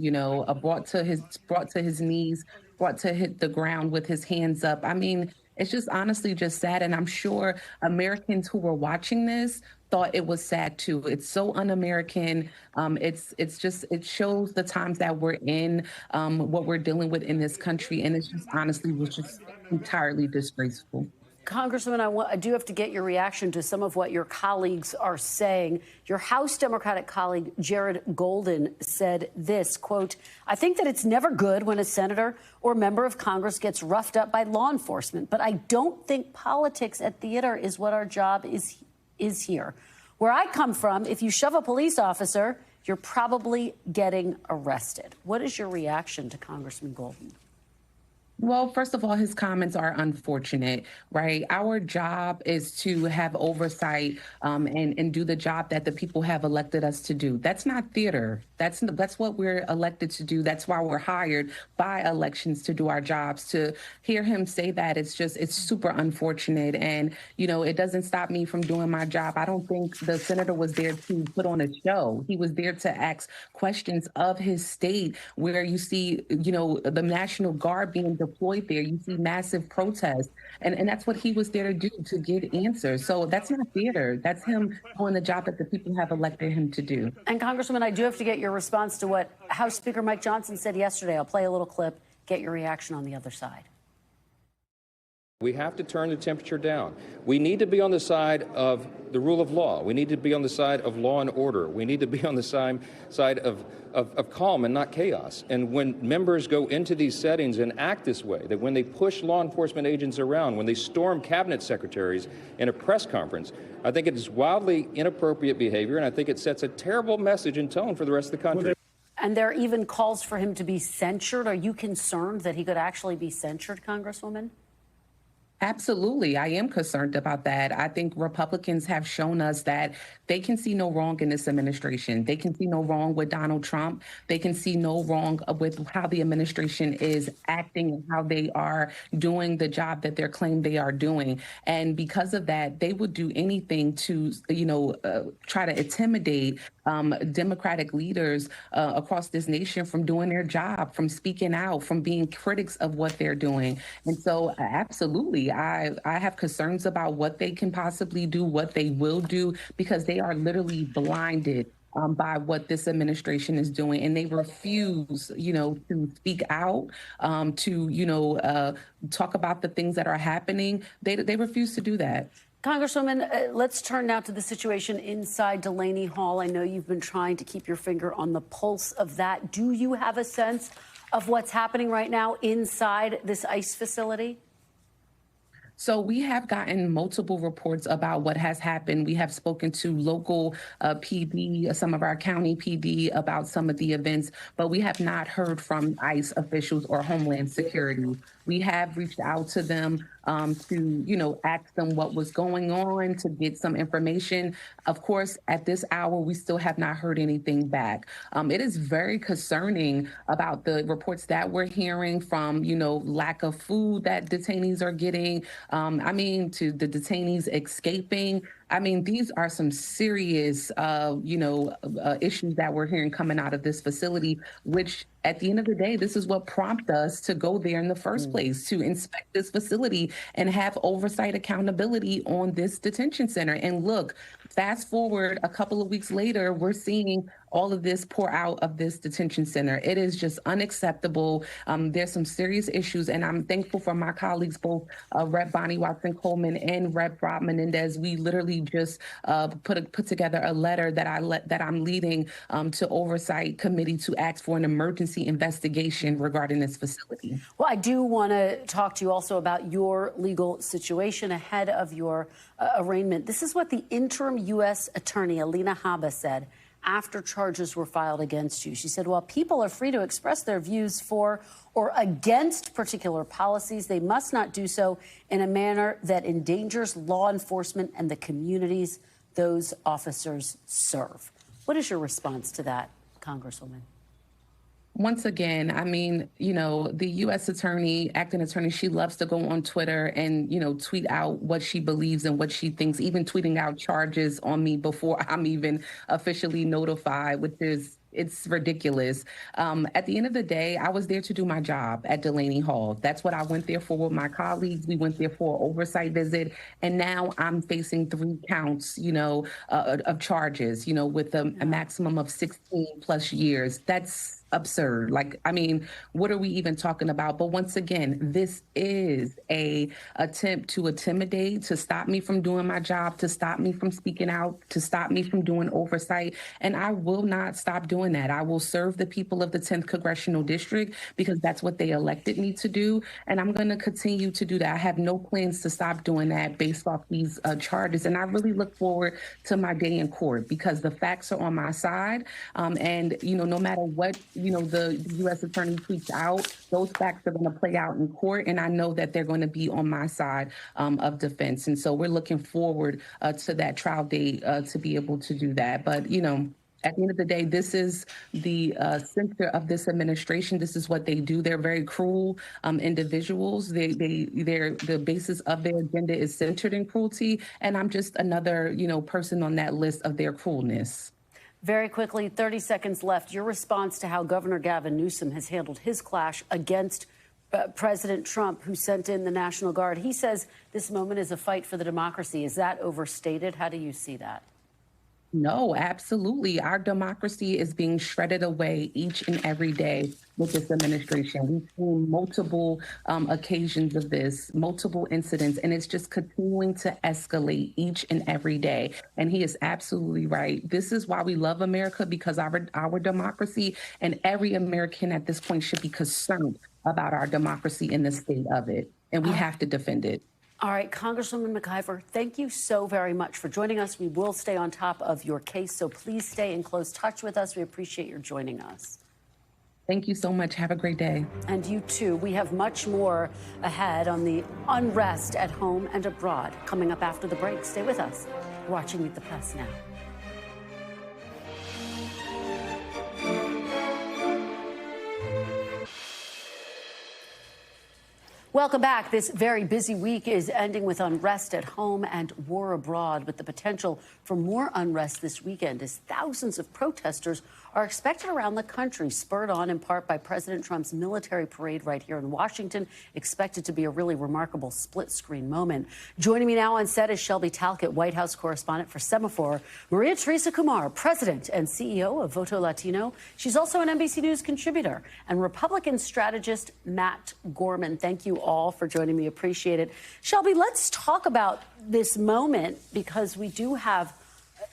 brought to his knees, brought to hit the ground with his hands up. I mean, it's just honestly just sad. And I'm sure Americans who were watching this thought it was sad too. It's so un-American. It shows the times that we're in, what we're dealing with in this country. And it's just honestly was just entirely disgraceful. Congresswoman, I do have to get your reaction to some of what your colleagues are saying. Your House Democratic colleague, Jared Golden, said this, quote, "I think that it's never good when a senator or member of Congress gets roughed up by law enforcement, but I don't think politics at theater is what our job is here. Where I come from, if you shove a police officer, you're probably getting arrested." What is your reaction to Congressman Golden? Well, first of all, his comments are unfortunate, right? Our job is to have oversight and do the job that the people have elected us to do. That's not theater. That's what we're elected to do. That's why we're hired by elections to do our jobs. To hear him say that, it's super unfortunate. And, it doesn't stop me from doing my job. I don't think the senator was there to put on a show. He was there to ask questions of his state, where you see, the National Guard being deployed there. You see massive protests. And that's what he was there to do, to get answers. So that's not theater. That's him doing the job that the people have elected him to do. And Congresswoman, I do have to get your response to what House Speaker Mike Johnson said yesterday. I'll play a little clip, get your reaction on the other side. We have to turn the temperature down. We need to be on the side of the rule of law. We need to be on the side of law and order. We need to be on the side of calm and not chaos. And when members go into these settings and act this way, that when they push law enforcement agents around, when they storm cabinet secretaries in a press conference, I think it is wildly inappropriate behavior, and I think it sets a terrible message and tone for the rest of the country. And there are even calls for him to be censured. Are you concerned that he could actually be censured, Congresswoman? Absolutely. I am concerned about that. I think Republicans have shown us that they can see no wrong in this administration. They can see no wrong with Donald Trump. They can see no wrong with how the administration is acting and how they are doing the job that they're claiming they are doing. And because of that, they would do anything to, try to intimidate Democratic leaders across this nation from doing their job, from speaking out, from being critics of what they're doing. And so absolutely, I have concerns about what they can possibly do, what they will do, because they are literally blinded by what this administration is doing. And they refuse, to speak out, to, talk about the things that are happening. They refuse to do that. Congresswoman, let's turn now to the situation inside Delaney Hall. I know you've been trying to keep your finger on the pulse of that. Do you have a sense of what's happening right now inside this ICE facility? So we have gotten multiple reports about what has happened. We have spoken to local PD, some of our county PD about some of the events, but we have not heard from ICE officials or Homeland Security. We have reached out to them to, ask them what was going on, to get some information. Of course, at this hour, we still have not heard anything back. It is very concerning about the reports that we're hearing from, lack of food that detainees are getting. To the detainees escaping. These are some serious, issues that we're hearing coming out of this facility, which at the end of the day, this is what prompted us to go there in the first place, to inspect this facility and have oversight accountability on this detention center. And look, fast forward a couple of weeks later, we're seeing all of this pour out of this detention center. It is just unacceptable. There's some serious issues, and I'm thankful for my colleagues, both Rep. Bonnie Watson-Coleman and Rep. Rob Menendez. We literally just put together a letter that I'm leading to Oversight Committee to ask for an emergency investigation regarding this facility. Well, I do want to talk to you also about your legal situation ahead of your arraignment. This is what the interim U.S. Attorney, Alina Habba, said after charges were filed against you. She said, while people are free to express their views for or against particular policies, they must not do so in a manner that endangers law enforcement and the communities those officers serve. What is your response to that, Congresswoman? Once again, I mean, you know, the U.S. acting attorney, she loves to go on Twitter and, you know, tweet out what she believes and what she thinks, even tweeting out charges on me before I'm even officially notified, which is, it's ridiculous. At the end of the day, I was there to do my job at Delaney Hall. That's what I went there for with my colleagues. We went there for an oversight visit. And now I'm facing 3 counts, you know, of charges, you know, with a maximum of 16 plus years. That's absurd. Like, I mean, what are we even talking about? But once again, this is a attempt to intimidate, to stop me from doing my job, to stop me from speaking out, to stop me from doing oversight. And I will not stop doing that. I will serve the people of the 10th Congressional District because that's what they elected me to do. And I'm going to continue to do that. I have no plans to stop doing that based off these charges. And I really look forward to my day in court because the facts are on my side. And, you know, no matter what, you know, the U.S. attorney tweets out, those facts are going to play out in court. And I know that they're going to be on my side of defense. And so we're looking forward to that trial date to be able to do that. But, you know, at the end of the day, this is the center of this administration. This is what they do. They're very cruel individuals. The basis of their agenda is centered in cruelty. And I'm just another, you know, person on that list of their cruelness. Very quickly, 30 seconds left. Your response to how Governor Gavin Newsom has handled his clash against President Trump, who sent in the National Guard. He says this moment is a fight for the democracy. Is that overstated? How do you see that? No, absolutely. Our democracy is being shredded away each and every day with this administration. We've seen multiple occasions of this, multiple incidents, and it's just continuing to escalate each and every day. And he is absolutely right. This is why we love America, because our democracy, and every American at this point should be concerned about our democracy and the state of it. And we have to defend it. All right, Congresswoman McIver, thank you so very much for joining us. We will stay on top of your case, so please stay in close touch with us. We appreciate your joining us. Thank you so much. Have a great day. And you too. We have much more ahead on the unrest at home and abroad coming up after the break. Stay with us. You're watching Meet the Press now. Welcome back. This very busy week is ending with unrest at home and war abroad, with the potential for more unrest this weekend as thousands of protesters are expected around the country, spurred on in part by President Trump's military parade right here in Washington, expected to be a really remarkable split-screen moment. Joining me now on set is Shelby Talcott, White House correspondent for Semaphore, Maria Teresa Kumar, president and CEO of Votel Latino. She's also an NBC News contributor, and Republican strategist Matt Gorman. Thank you all for joining me. Appreciate it. Shelby, let's talk about this moment, because we do have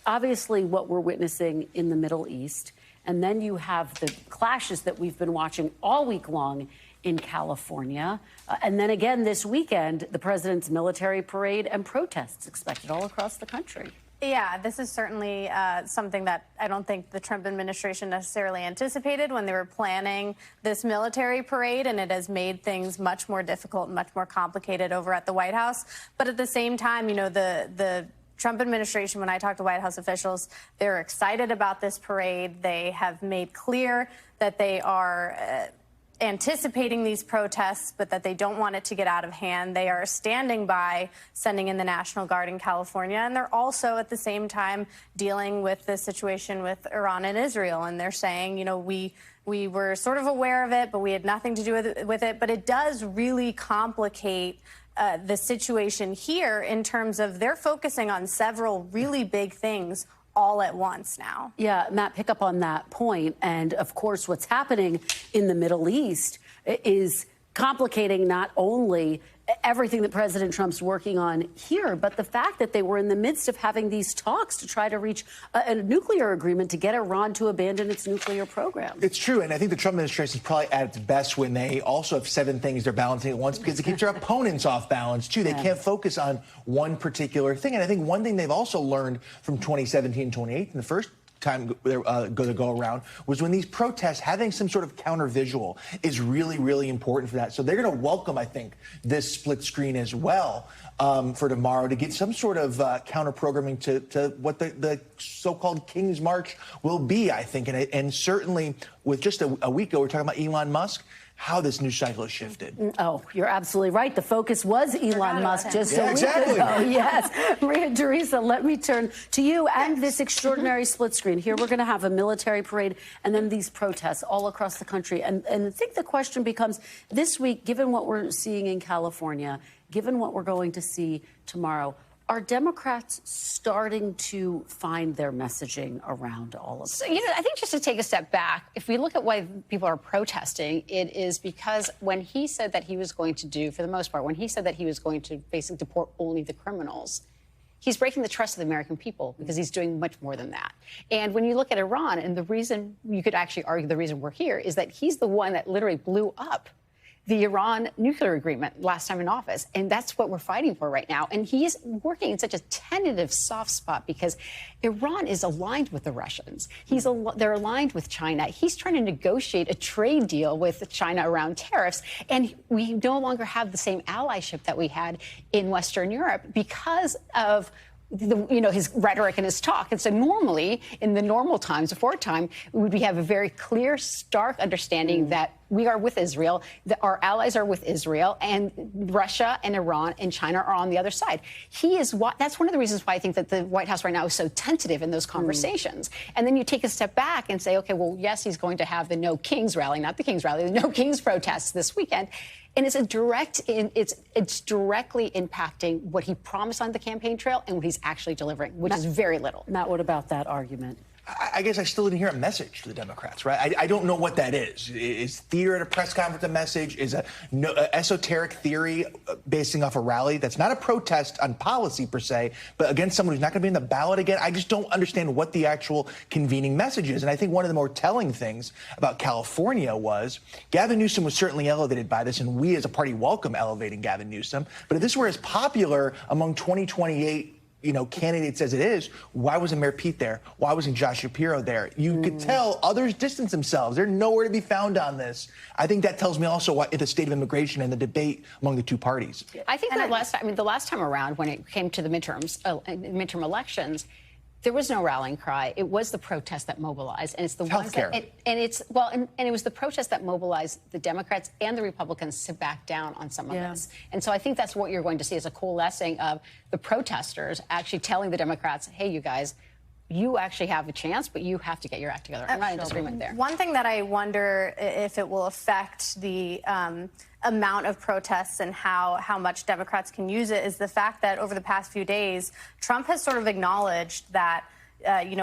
obviously what we're witnessing in the Middle East. And then you have the clashes that we've been watching all week long in California. And then again this weekend, the president's military parade and protests expected all across the country. Yeah, this is certainly something that I don't think the Trump administration necessarily anticipated when they were planning this military parade, and it has made things much more difficult and much more complicated over at the White House. But at the same time, you know, the Trump administration, when I talk to White House officials, they're excited about this parade. They have made clear that they are anticipating these protests, but that they don't want it to get out of hand. They are standing by sending in the National Guard in California, and they're also at the same time dealing with the situation with Iran and Israel. And they're saying, you know, we were sort of aware of it, but we had nothing to do with it. But it does really complicate the situation here in terms of they're focusing on several really big things all at once now. Yeah, Matt, pick up on that point. And of course, what's happening in the Middle East is complicating not only everything that President Trump's working on here, but the fact that they were in the midst of having these talks to try to reach a nuclear agreement to get Iran to abandon its nuclear program. It's true, and I think the Trump administration is probably at its best when they also have 7 things they're balancing at once, because it keeps their opponents off balance, too. They can't focus on one particular thing. And I think one thing they've also learned from 2017 and 2018, the first time go around, was when these protests, having some sort of counter visual is really, really important for that. So they're going to welcome, I think, this split screen as well. for tomorrow to get some sort of counter-programming to what the so-called King's March will be, I think. And certainly with just a week ago, we were talking about Elon Musk, how this news cycle has shifted. Oh, you're absolutely right. The focus was Elon Musk just a week exactly. ago. Yes. Maria Teresa, let me turn to you and this extraordinary split screen. Here we're going to have a military parade and then these protests all across the country. And I think the question becomes, this week, given what we're seeing in California, given what we're going to see tomorrow, are Democrats starting to find their messaging around all of this? So, I think just to take a step back, if we look at why people are protesting, it is because when he said that he was going to do, for the most part, when he said that he was going to basically deport only the criminals, he's breaking the trust of the American people because he's doing much more than that. And when you look at Iran, and the reason, you could actually argue the reason we're here is that he's the one that literally blew up the Iran nuclear agreement last time in office. And that's what we're fighting for right now. And he's working in such a tentative soft spot because Iran is aligned with the Russians. They're aligned with China. He's trying to negotiate a trade deal with China around tariffs. And we no longer have the same allyship that we had in Western Europe because of his rhetoric and his talk. And so normally, in the normal times, before time, we have a very clear, stark understanding that we are with Israel, that our allies are with Israel, and Russia and Iran and China are on the other side. That's one of the reasons why I think that the White House right now is so tentative in those conversations. And then you take a step back and say, okay, well, yes, he's going to have the No Kings rally, not the Kings rally, the No Kings protests this weekend. And it's directly impacting what he promised on the campaign trail and what he's actually delivering, which is very little. Matt, what about that argument? I guess I still didn't hear a message to the Democrats, right? I don't know what that is. Is theater at a press conference a message? Is a esoteric theory basing off a rally that's not a protest on policy per se, but against someone who's not going to be in the ballot again? I just don't understand what the actual convening message is. And I think one of the more telling things about California was Gavin Newsom was certainly elevated by this, and we as a party welcome elevating Gavin Newsom. But if this were as popular among 2028 candidates as it is, why wasn't Mayor Pete there? Why wasn't Josh Shapiro there? You could tell others distance themselves. They're nowhere to be found on this. I think that tells me also what the state of immigration and the debate among the two parties. I think that the last time around, when it came to the midterm elections, there was no rallying cry. It was the protest that mobilized, and it's the ones that it was the protest that mobilized the Democrats and the Republicans to back down on some of this. And so I think that's what you're going to see is a coalescing of the protesters actually telling the Democrats, "Hey, you guys, you actually have a chance, but you have to get your act together." I'm not in disagreement there. One thing that I wonder if it will affect the amount of protests and how much Democrats can use it is the fact that over the past few days, Trump has sort of acknowledged that,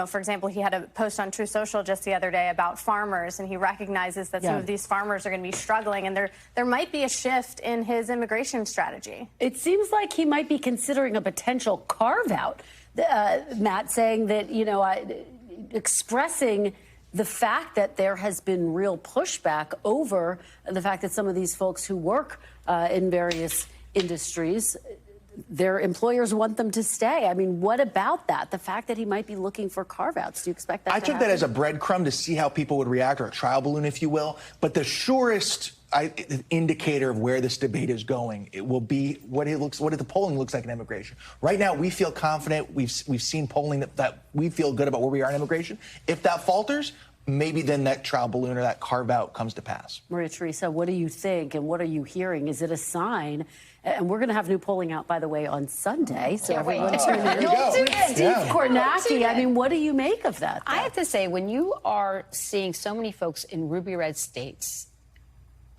for example, he had a post on True Social just the other day about farmers, and he recognizes that some of these farmers are going to be struggling, and there might be a shift in his immigration strategy. It seems like he might be considering a potential carve-out. Matt, saying that, expressing the fact that there has been real pushback over the fact that some of these folks who work in various industries, their employers want them to stay. I mean, what about that? The fact that he might be looking for carve-outs. Do you expect that to happen? I took that as a breadcrumb to see how people would react, or a trial balloon, if you will. But the surest indicator of where this debate is going, it will be what the polling looks like in immigration. Right now, we feel confident. We've seen polling that we feel good about where we are in immigration. If that falters, maybe then that trial balloon or that carve-out comes to pass. Maria Teresa, what do you think, and what are you hearing? Is it a sign? And we're going to have new polling out, by the way, on Sunday. So everyone tune in. Steve Kornacki, I mean, what do you make of that, though? I have to say, when you are seeing so many folks in ruby red states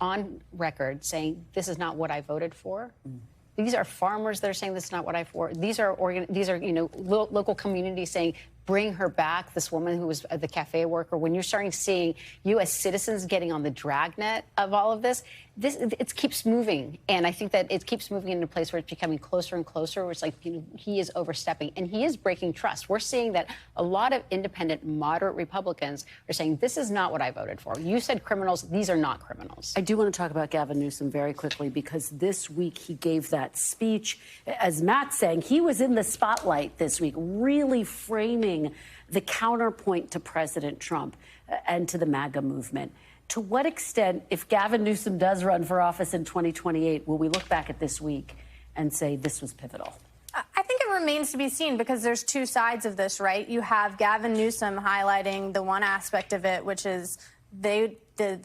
on record saying this is not what I voted for. These are farmers that are saying this is not what I for. These are local communities saying bring her back. This woman who was the cafe worker. When you're starting seeing U.S. citizens getting on the dragnet of all of this, it keeps moving, and I think that it keeps moving into a place where it's becoming closer and closer. Where it's like he is overstepping, and he is breaking trust. We're seeing that a lot of independent, moderate Republicans are saying this is not what I voted for. You said criminals; these are not criminals. I do want to talk about Gavin Newsom very quickly because this week he gave that speech. As Matt's saying, he was in the spotlight this week, really framing the counterpoint to President Trump and to the MAGA movement. To what extent, if Gavin Newsom does run for office in 2028, will we look back at this week and say this was pivotal? I think it remains to be seen because there's two sides of this, right? You have Gavin Newsom highlighting the one aspect of it, which is the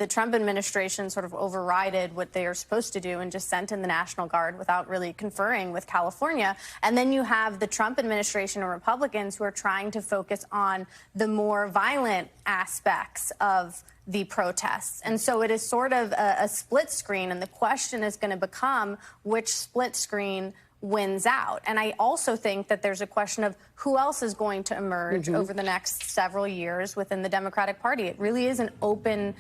Trump administration sort of overrided what they are supposed to do and just sent in the National Guard without really conferring with California. And then you have the Trump administration and Republicans who are trying to focus on the more violent aspects of the protests. And so it is sort of a split screen, and the question is going to become which split screen wins out. And I also think that there's a question of who else is going to emerge over the next several years within the Democratic Party. It really is an open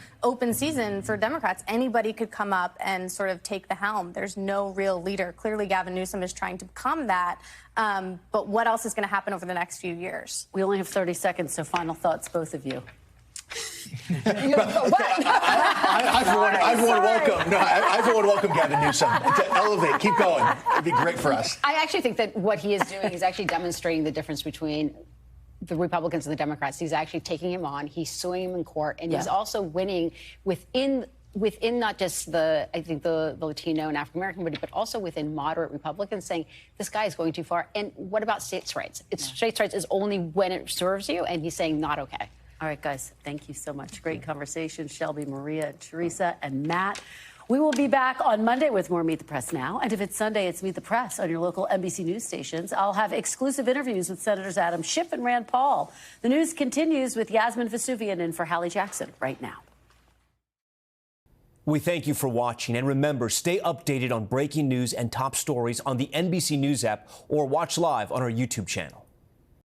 season for Democrats. Anybody could come up and sort of take the helm. There's no real leader. Clearly, Gavin Newsom is trying to become that. But what else is going to happen over the next few years? We only have 30 seconds, so final thoughts, both of you. I want to welcome Gavin Newsom to elevate. Keep going. It'd be great for us. I actually think that what he is doing is actually demonstrating the difference between the Republicans and the Democrats. He's actually taking him on. He's suing him in court, and he's also winning within not just the Latino and African American community, but also within moderate Republicans, saying this guy is going too far. And what about states' rights? States' rights is only when it serves you, and he's saying not okay. All right, guys, thank you so much. Great conversation. Shelby, Maria, Teresa, and Matt. We will be back on Monday with more Meet the Press Now. And if it's Sunday, it's Meet the Press on your local NBC News stations. I'll have exclusive interviews with Senators Adam Schiff and Rand Paul. The news continues with Yasmin Vesuvian in for Hallie Jackson right now. We thank you for watching. And remember, stay updated on breaking news and top stories on the NBC News app or watch live on our YouTube channel.